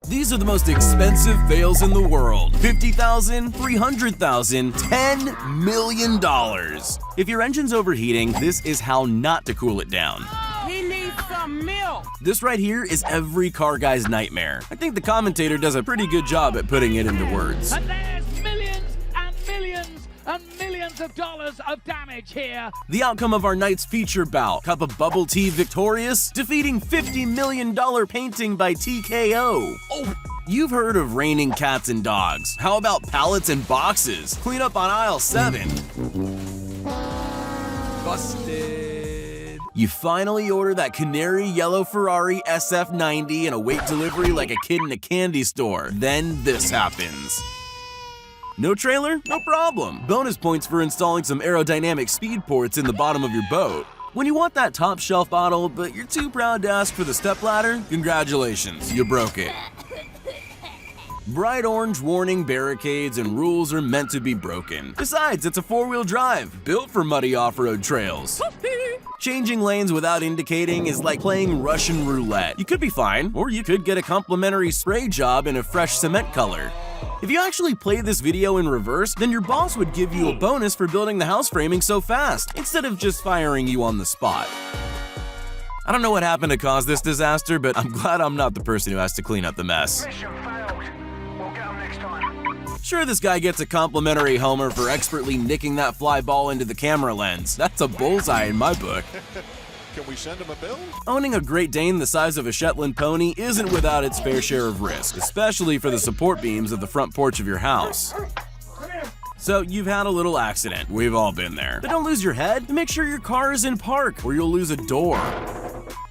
These are the most expensive fails in the world. $50,000, $300,000, $10 million. If your engine's overheating, this is how not to cool it down. He needs some milk. This right here is every car guy's nightmare. I think the commentator does a pretty good job at putting it into words. And there's millions and millions and millions of dollars of damage here. The outcome of our night's feature bout, Cup of Bubble Tea victorious, defeating $50 million painting by TKO. Oh, you've heard of raining cats and dogs. How about pallets and boxes? Clean up on aisle 7. Busted. You finally order that canary yellow Ferrari SF90 and await delivery like a kid in a candy store. Then this happens. No trailer? No problem. Bonus points for installing some aerodynamic speed ports in the bottom of your boat. When you want that top shelf bottle, but you're too proud to ask for the stepladder, congratulations, you broke it. Bright orange warning barricades and rules are meant to be broken. Besides, it's a 4-wheel drive, built for muddy off-road trails. Changing lanes without indicating is like playing Russian roulette. You could be fine, or you could get a complimentary spray job in a fresh cement color. If you actually play this video in reverse, then your boss would give you a bonus for building the house framing so fast, instead of just firing you on the spot. I don't know what happened to cause this disaster, but I'm glad I'm not the person who has to clean up the mess. Mission failed. We'll get 'em next time. Sure, this guy gets a complimentary homer for expertly nicking that fly ball into the camera lens. That's a bullseye in my book. Can we send him a bill? Owning a Great Dane the size of a Shetland pony isn't without its fair share of risk, especially for the support beams of the front porch of your house. So you've had a little accident. We've all been there. But don't lose your head. Make sure your car is in park, or you'll lose a door.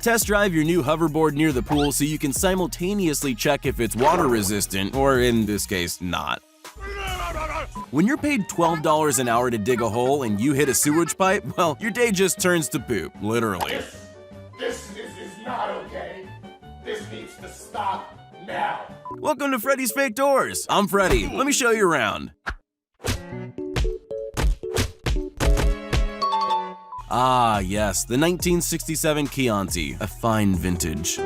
Test drive your new hoverboard near the pool so you can simultaneously check if it's water resistant, or in this case, not. When you're paid $12 an hour to dig a hole and you hit a sewage pipe, well, your day just turns to poop, literally. This is not okay. This needs to stop now. Welcome to Freddy's Fake Doors. I'm Freddy. Let me show you around. Ah, yes, the 1967 Chianti, a fine vintage.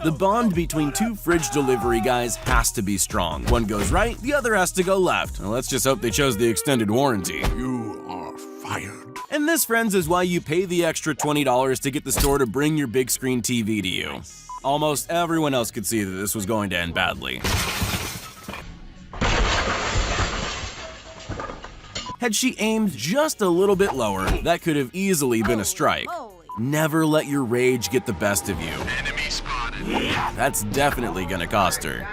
The bond between two fridge delivery guys has to be strong. One goes right, the other has to go left. Well, let's just hope they chose the extended warranty. You are fired. And this, friends, is why you pay the extra $20 to get the store to bring your big screen TV to you. Almost everyone else could see that this was going to end badly. Had she aimed just a little bit lower, that could have easily been a strike. Never let your rage get the best of you. Enemy spotted. That's definitely gonna cost her.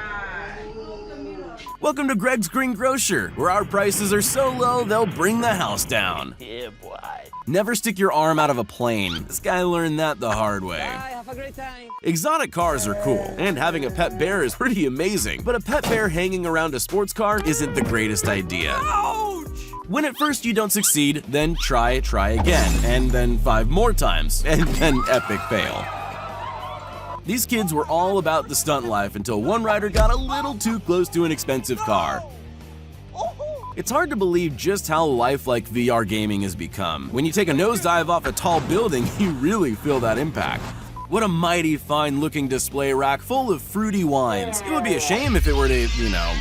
Welcome to Greg's Green Grocer, where our prices are so low they'll bring the house down. Yeah, boy. Never stick your arm out of a plane. This guy learned that the hard way. Bye, have a great time. Exotic cars are cool, and having a pet bear is pretty amazing, but a pet bear hanging around a sports car isn't the greatest idea. Ouch! When at first you don't succeed, then try again, and then 5 more times, and then epic fail. These kids were all about the stunt life until one rider got a little too close to an expensive car. It's hard to believe just how lifelike VR gaming has become. When you take a nosedive off a tall building, you really feel that impact. What a mighty fine-looking display rack full of fruity wines. It would be a shame if it were to,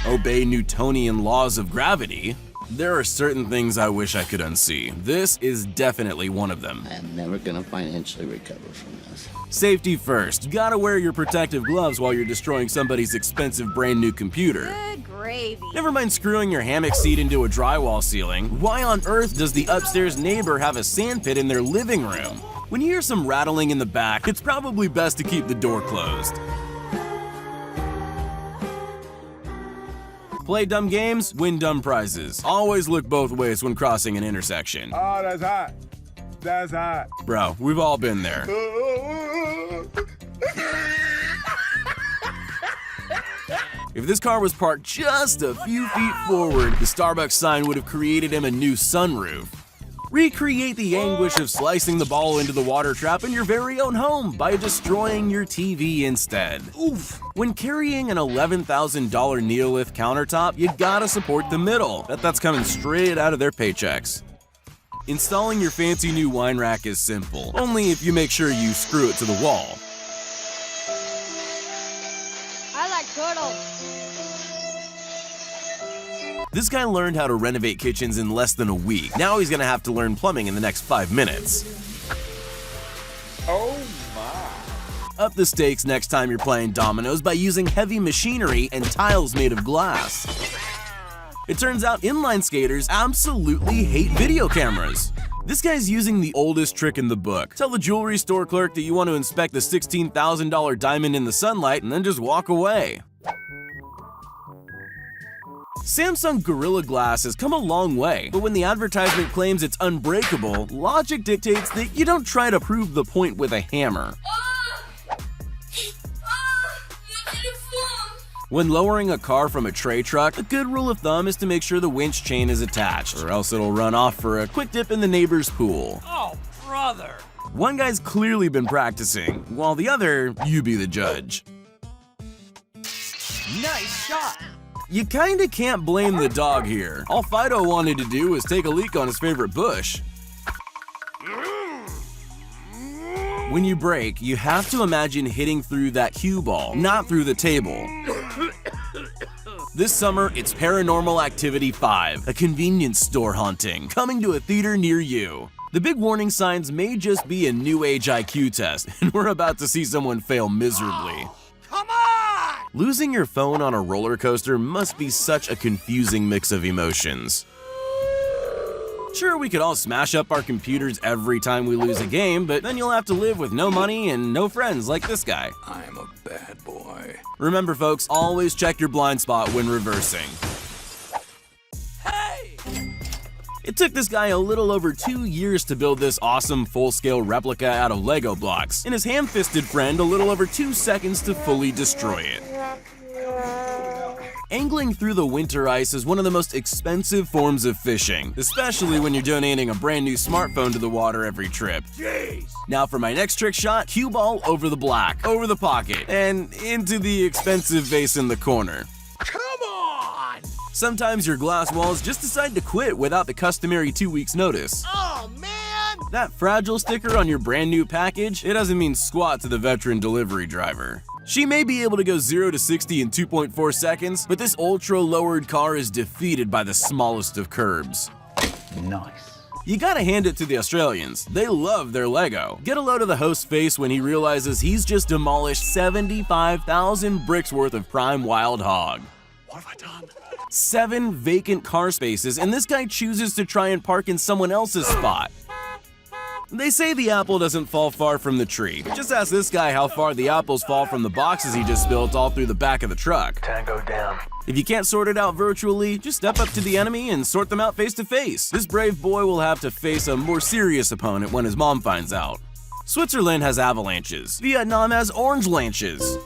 obey Newtonian laws of gravity. There are certain things I wish I could unsee. This is definitely one of them. I am never gonna financially recover from this. Safety first. You gotta wear your protective gloves while you're destroying somebody's expensive brand new computer. Good gravy. Never mind screwing your hammock seat into a drywall ceiling. Why on earth does the upstairs neighbor have a sandpit in their living room? When you hear some rattling in the back, it's probably best to keep the door closed. Play dumb games, win dumb prizes. Always look both ways when crossing an intersection. Oh, that's hot. That's hot. Bro, we've all been there. If this car was parked just a few feet forward, the Starbucks sign would have created him a new sunroof. Recreate the anguish of slicing the ball into the water trap in your very own home by destroying your TV instead. Oof. When carrying an $11,000 Neolith countertop, you gotta support the middle. That's coming straight out of their paychecks. Installing your fancy new wine rack is simple, only if you make sure you screw it to the wall. I like turtles. This guy learned how to renovate kitchens in less than a week. Now he's gonna have to learn plumbing in the next 5 minutes. Oh my. Up the stakes next time you're playing dominoes by using heavy machinery and tiles made of glass. It turns out inline skaters absolutely hate video cameras. This guy's using the oldest trick in the book. Tell the jewelry store clerk that you want to inspect the $16,000 diamond in the sunlight and then just walk away. Samsung Gorilla Glass has come a long way, but when the advertisement claims it's unbreakable, logic dictates that you don't try to prove the point with a hammer. When lowering a car from a tray truck, a good rule of thumb is to make sure the winch chain is attached, or else it'll run off for a quick dip in the neighbor's pool. Oh, brother. One guy's clearly been practicing, while the other, you be the judge. Nice shot. You kinda can't blame the dog here. All Fido wanted to do was take a leak on his favorite bush. When you brake, you have to imagine hitting through that cue ball, not through the table. This summer, it's Paranormal Activity 5, a convenience store haunting, coming to a theater near you. The big warning signs may just be a new age IQ test, and we're about to see someone fail miserably. Come on! Losing your phone on a roller coaster must be such a confusing mix of emotions. Sure, we could all smash up our computers every time we lose a game, but then you'll have to live with no money and no friends like this guy. I'm a bad boy. Remember folks, always check your blind spot when reversing. Hey! It took this guy a little over 2 years to build this awesome full-scale replica out of Lego blocks, and his ham-fisted friend a little over 2 seconds to fully destroy it. Angling through the winter ice is one of the most expensive forms of fishing, especially when you're donating a brand new smartphone to the water every trip. Jeez! Now for my next trick shot, cue ball over the black, over the pocket, and into the expensive vase in the corner. Come on! Sometimes your glass walls just decide to quit without the customary 2 weeks notice. Oh, man! That fragile sticker on your brand new package, it doesn't mean squat to the veteran delivery driver. She may be able to go 0 to 60 in 2.4 seconds, but this ultra-lowered car is defeated by the smallest of curbs. Nice. You gotta hand it to the Australians. They love their Lego. Get a load of the host's face when he realizes he's just demolished 75,000 bricks worth of prime wild hog. What have I done? 7 vacant car spaces, and this guy chooses to try and park in someone else's spot. They say the apple doesn't fall far from the tree. Just ask this guy how far the apples fall from the boxes he just built all through the back of the truck. Tango down. If you can't sort it out virtually, just step up to the enemy and sort them out face to face. This brave boy will have to face a more serious opponent when his mom finds out. Switzerland has avalanches. Vietnam has orange lanches.